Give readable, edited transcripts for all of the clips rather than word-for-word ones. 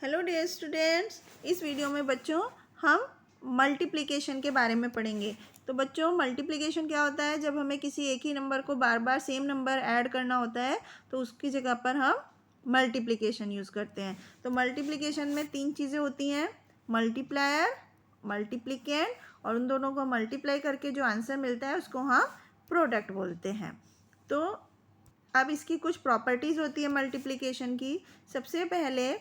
Hello dear students, इस video में बच्चों हम मल्टीप्लिकेशन के बारे में पढ़ेंगे। तो बच्चों मल्टीप्लिकेशन क्या होता है? जब हमें किसी एक ही नंबर को बार बार सेम नंबर ऐड करना होता है तो उसकी जगह पर हम मल्टीप्लिकेशन यूज़ करते हैं। तो मल्टीप्लिकेशन में तीन चीज़ें होती हैं, मल्टीप्लायर, मल्टीप्लिकेंड, और उन दोनों को मल्टीप्लाई करके जो आंसर मिलता है उसको हम प्रोडक्ट बोलते हैं। तो अब इसकी कुछ प्रॉपर्टीज़ होती है मल्टीप्लिकेशन की। सबसे पहले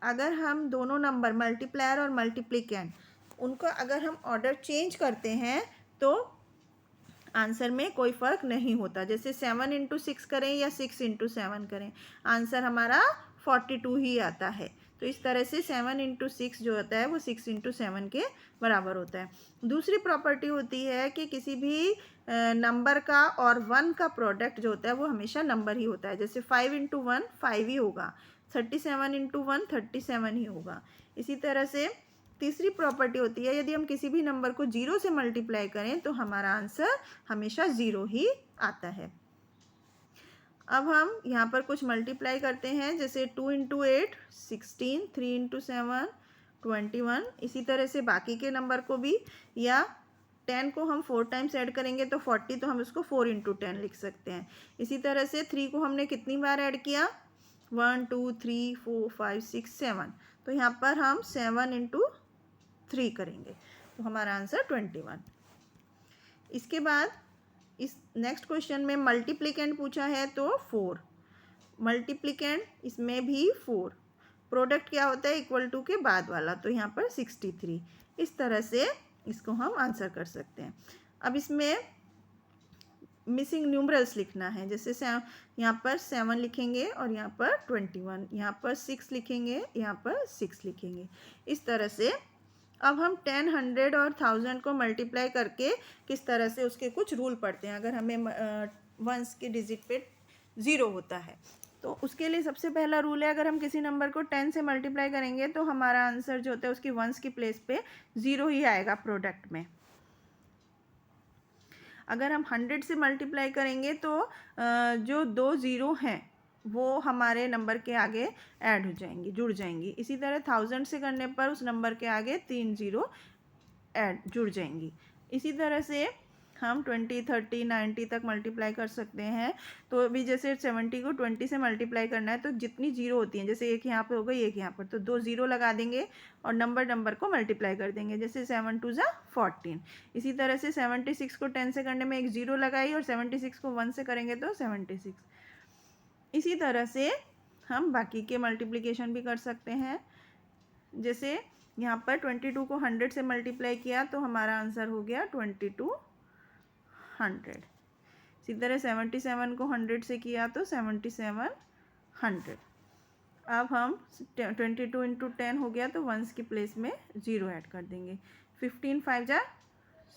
अगर हम दोनों नंबर मल्टीप्लायर और मल्टीप्लिकेंड उनको अगर हम ऑर्डर चेंज करते हैं तो आंसर में कोई फ़र्क नहीं होता। जैसे 7 इंटू 6 करें या 6 इंटू 7 करें, आंसर हमारा 42 ही आता है। तो इस तरह से 7 इंटू 6 जो होता है वो 6 इंटू 7 के बराबर होता है। दूसरी प्रॉपर्टी होती है कि किसी भी नंबर का और 1 का प्रोडक्ट जो होता है वो हमेशा नंबर ही होता है। जैसे 5 इंटू 1 5 ही होगा, 37 इंटू 1 37 ही होगा। इसी तरह से तीसरी प्रॉपर्टी होती है, यदि हम किसी भी नंबर को 0 से मल्टीप्लाई करें तो हमारा आंसर हमेशा 0 ही आता है। अब हम यहाँ पर कुछ मल्टीप्लाई करते हैं, जैसे 2 इंटू 8 16, 3 इंटू 7 21। इसी तरह से बाकी के नंबर को भी, या 10 को हम 4 टाइम्स ऐड करेंगे तो 40, तो हम उसको 4 इंटू 10 लिख सकते हैं। इसी तरह से 3 को हमने कितनी बार ऐड किया, 1 2 3 4 5 6 7, तो यहाँ पर हम 7 इंटू 3 करेंगे तो हमारा आंसर 21। इसके बाद इस नेक्स्ट क्वेश्चन में मल्टीप्लिकेंड पूछा है तो 4, मल्टीप्लिकेंड इसमें भी 4, प्रोडक्ट क्या होता है इक्वल टू के बाद वाला, तो यहाँ पर 63। इस तरह से इसको हम आंसर कर सकते हैं। अब इसमें मिसिंग न्यूमरल्स लिखना है, जैसे यहाँ पर 7 लिखेंगे और यहाँ पर 21, यहाँ पर 6 लिखेंगे, यहाँ पर 6 लिखेंगे। इस तरह से अब हम 10, 100 और 1000 को मल्टीप्लाई करके किस तरह से उसके कुछ रूल पढ़ते हैं। अगर हमें वंस के डिजिट पे 0 होता है तो उसके लिए सबसे पहला रूल है, अगर हम किसी नंबर को 10 से मल्टीप्लाई करेंगे तो हमारा आंसर जो होता है उसकी वंस की प्लेस पे 0 ही आएगा प्रोडक्ट में। अगर हम 100 से मल्टीप्लाई करेंगे तो जो 2 0 हैं वो हमारे नंबर के आगे ऐड हो जाएंगी, जुड़ जाएंगी। इसी तरह 1000 से करने पर उस नंबर के आगे 3 0 ऐड जुड़ जाएंगी। इसी तरह से हम 20, 30, 90 तक मल्टीप्लाई कर सकते हैं। तो अभी जैसे 70 को 20 से मल्टीप्लाई करना है तो जितनी जीरो होती हैं, जैसे एक यहाँ पे हो गई एक यहाँ पर, तो 2 0 लगा देंगे और नंबर को मल्टीप्लाई कर देंगे, जैसे 7 2 ज़ा 14। इसी तरह से 76 को 10 से करने में एक 0 लगाई और 76 को 1 से करेंगे तो 76। इसी तरह से हम बाकी के मल्टीप्लिकेशन भी कर सकते हैं। जैसे यहाँ पर 22 को 100 से मल्टीप्लाई किया तो हमारा आंसर हो गया 2200। इसी तरह 77 को 100 से किया तो 7700। अब हम 22 इंटू 10 हो गया तो वंस की प्लेस में 0 ऐड कर देंगे। 15 5 जा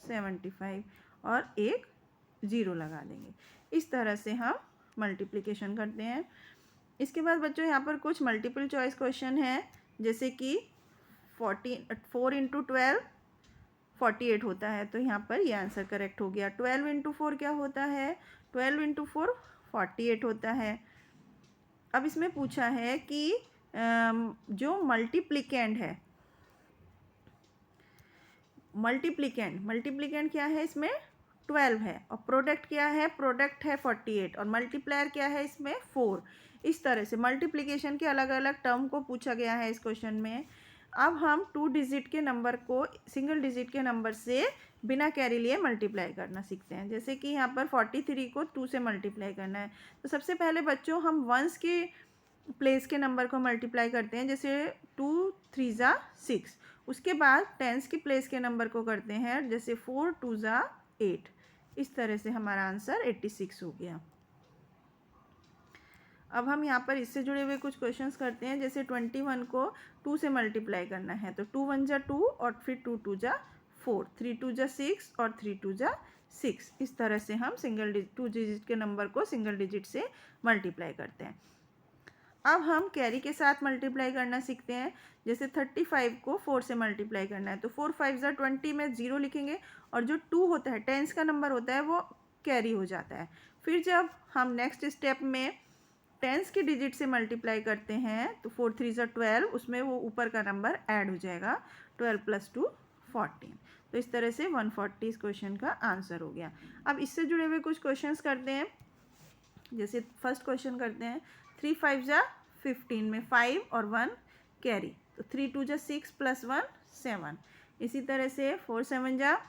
75 और एक 0 लगा देंगे। इस तरह से हम मल्टीप्लिकेशन करते हैं। इसके बाद बच्चों यहाँ पर कुछ मल्टीपल चॉइस क्वेश्चन है, जैसे कि 4 इंटू 12 48 होता है, तो यहाँ पर ये आंसर करेक्ट हो गया। 12 इंटू 4 क्या होता है, 12 इंटू 4 48 होता है। अब इसमें पूछा है कि जो मल्टीप्लिकेंड है, मल्टीप्लिकेंड क्या है, इसमें 12 है, और प्रोडक्ट क्या है, प्रोडक्ट है 48, और मल्टीप्लायर क्या है इसमें 4। इस तरह से मल्टीप्लिकेशन के अलग अलग टर्म को पूछा गया है इस क्वेश्चन में। अब हम 2 डिजिट के नंबर को सिंगल डिजिट के नंबर से बिना कैरी लिए मल्टीप्लाई करना सीखते हैं। जैसे कि यहाँ पर 43 को 2 से मल्टीप्लाई करना है, तो सबसे पहले बच्चों हम वंस के प्लेस के नंबर को मल्टीप्लाई करते हैं, जैसे 2 3 ज़ा 6। उसके बाद टेंस की प्लेस के नंबर को करते हैं, जैसे 4 2 ज़ा 8। इस तरह से हमारा आंसर 86 हो गया। अब हम यहाँ पर इससे जुड़े हुए कुछ क्वेश्चंस करते हैं, जैसे 21 को 2 से मल्टीप्लाई करना है, तो 2 1 ज़ा 2 और फिर 2 2 ज़ा 4, 3 2 ज़ा 6 और 3 2 ज़ा 6। इस तरह से हम 2 डिजिट के नंबर को सिंगल डिजिट से मल्टीप्लाई करते हैं। अब हम कैरी के साथ मल्टीप्लाई करना सीखते हैं, जैसे 35 को 4 से मल्टीप्लाई करना है, तो 4 5 ज़ा 20 में 0 लिखेंगे, और जो 2 होता है टेंस का नंबर होता है वो कैरी हो जाता है। फिर जब हम नेक्स्ट स्टेप में टेंस के डिजिट से मल्टीप्लाई करते हैं तो 4 3 ज़ा 12, उसमें वो ऊपर का नंबर ऐड हो जाएगा, 12 + 2 14। तो इस तरह से 140 इस क्वेश्चन का आंसर हो गया। अब इससे जुड़े हुए कुछ क्वेश्चंस करते हैं। जैसे फर्स्ट क्वेश्चन करते हैं, 3 5 ज़ा 15 में 5 और 1 कैरी, तो 3 2 ज़ा 6 + 1 7। इसी तरह से 4 7 ज़ा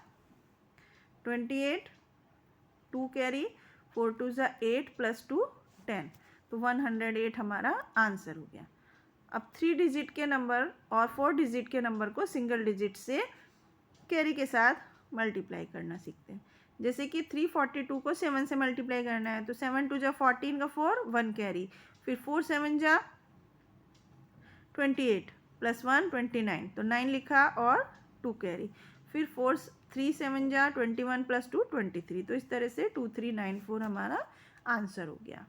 28, 2 कैरी, 4 2 ज़ा 8 + 2 10, तो 108 हमारा आंसर हो गया। अब 3 डिजिट के नंबर और 4 डिजिट के नंबर को सिंगल डिजिट से कैरी के साथ मल्टीप्लाई करना सीखते हैं। जैसे कि 342 को 7 से मल्टीप्लाई करना है, तो 7 2 ज़ा 14 का 4 1 कैरी, फिर 4 7 ज़ा 28 + 1 29, तो 9 लिखा और 2 कैरी, फिर 3 7 ज़ा 21 + 2 23, तो इस तरह से 2394 हमारा आंसर हो गया।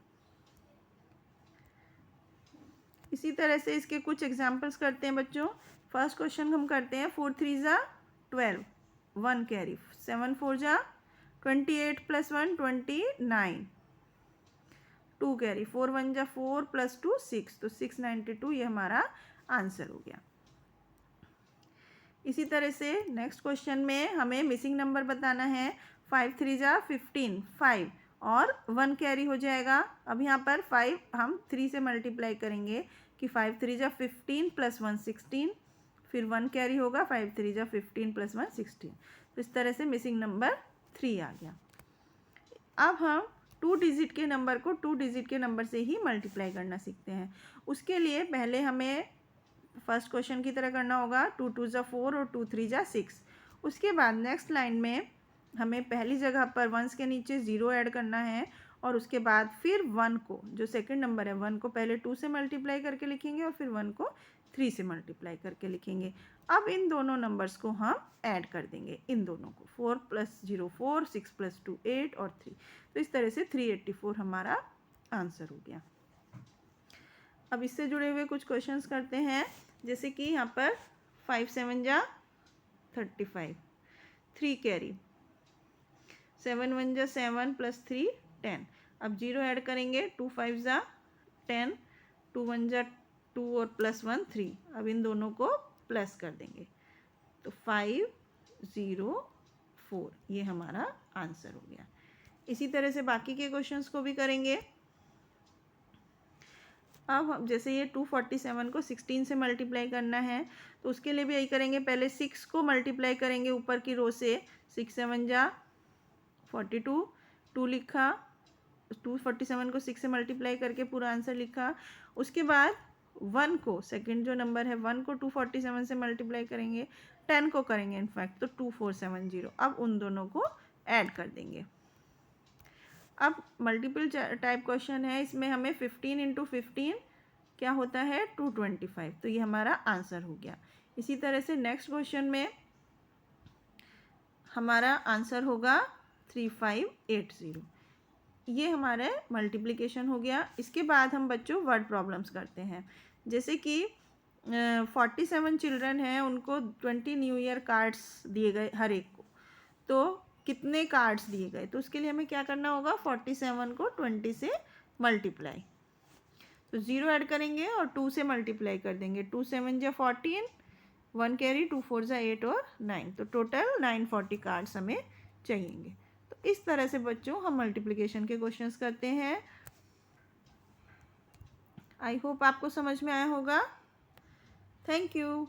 इसी तरह से इसके कुछ एग्जाम्पल्स करते हैं बच्चों। फर्स्ट क्वेश्चन हम करते हैं, 4 3 ज़ा 12 1 कैरी, 7 4 ज़ा 28 + 1 29, 2 कैरी, 4 1 ज़ा 4 + 2 6, तो 692 ये हमारा आंसर हो गया। इसी तरह से नेक्स्ट क्वेश्चन में हमें मिसिंग नंबर बताना है। 5 3 ज़ा 15 5 और 1 कैरी हो जाएगा। अब यहाँ पर 5 हम 3 से मल्टीप्लाई करेंगे कि 5 3 ज़ा 15 + 1 16, फिर 1 कैरी होगा, 5 3 ज़ा 15 + 1 16, तो इस तरह से मिसिंग नंबर 3 आ गया। अब हम 2 डिजिट के नंबर को 2 डिजिट के नंबर से ही मल्टीप्लाई करना सीखते हैं। उसके लिए पहले हमें फर्स्ट क्वेश्चन की तरह करना होगा, 2 2 ज़ा 4 और 2 3 ज़ा 6। उसके बाद नेक्स्ट लाइन में हमें पहली जगह पर वंस के नीचे 0 ऐड करना है, और उसके बाद फिर 1 को, जो सेकंड नंबर है 1 को पहले 2 से मल्टीप्लाई करके लिखेंगे और फिर 1 को 3 से मल्टीप्लाई करके लिखेंगे। अब इन दोनों नंबर्स को हम ऐड कर देंगे, इन दोनों को, 4 + 0 4, 6 + 2 8 और 3, तो इस तरह से 384 हमारा आंसर हो गया। अब इससे जुड़े हुए कुछ क्वेश्चंस करते हैं। जैसे कि यहाँ पर 5 7 ज़ा 35, 3 कैरी, 7 1 ज़ा 7 + 3 10। अब 0 ऐड करेंगे, 2 5 ज़ा 10, 2 1 ज़ा 2 और +1 3। अब इन दोनों को प्लस कर देंगे, तो 504 ये हमारा आंसर हो गया। इसी तरह से बाकी के क्वेश्चंस को भी करेंगे। अब हम जैसे ये 247 को 16 से मल्टीप्लाई करना है, तो उसके लिए भी यही करेंगे। पहले 6 को मल्टीप्लाई करेंगे ऊपर की रो से, 6 7 ज़ा 42, 2 लिखा, 247 को 6 से मल्टीप्लाई करके पूरा आंसर लिखा। उसके बाद 1 को, सेकंड जो नंबर है 1 को 247 से मल्टीप्लाई करेंगे, 10 को करेंगे इनफैक्ट, तो 2470। अब उन दोनों को ऐड कर देंगे। अब मल्टीपल टाइप क्वेश्चन है, इसमें हमें 15 × 15 क्या होता है 225, तो ये हमारा आंसर हो गया। इसी तरह से नेक्स्ट क्वेश्चन में हमारा आंसर होगा 3580, ये हमारे मल्टीप्लिकेशन हो गया। इसके बाद हम बच्चों वर्ड प्रॉब्लम्स करते हैं। जैसे कि 47 चिल्ड्रन हैं, उनको 20 न्यू ईयर कार्ड्स दिए गए हर एक को, तो कितने कार्ड्स दिए गए, तो उसके लिए हमें क्या करना होगा, 47 को 20 से मल्टीप्लाई, तो 0 ऐड करेंगे और 2 से मल्टीप्लाई कर देंगे, 2 7 ज़ा 14, 1 कैरी, 2 4 ज़ा 8 और 9, तो टोटल 940 कार्ड्स हमें चाहिएंगे। तो इस तरह से बच्चों हम मल्टीप्लिकेशन के क्वेश्चंस करते हैं। आई होप आपको समझ में आया होगा। Thank you.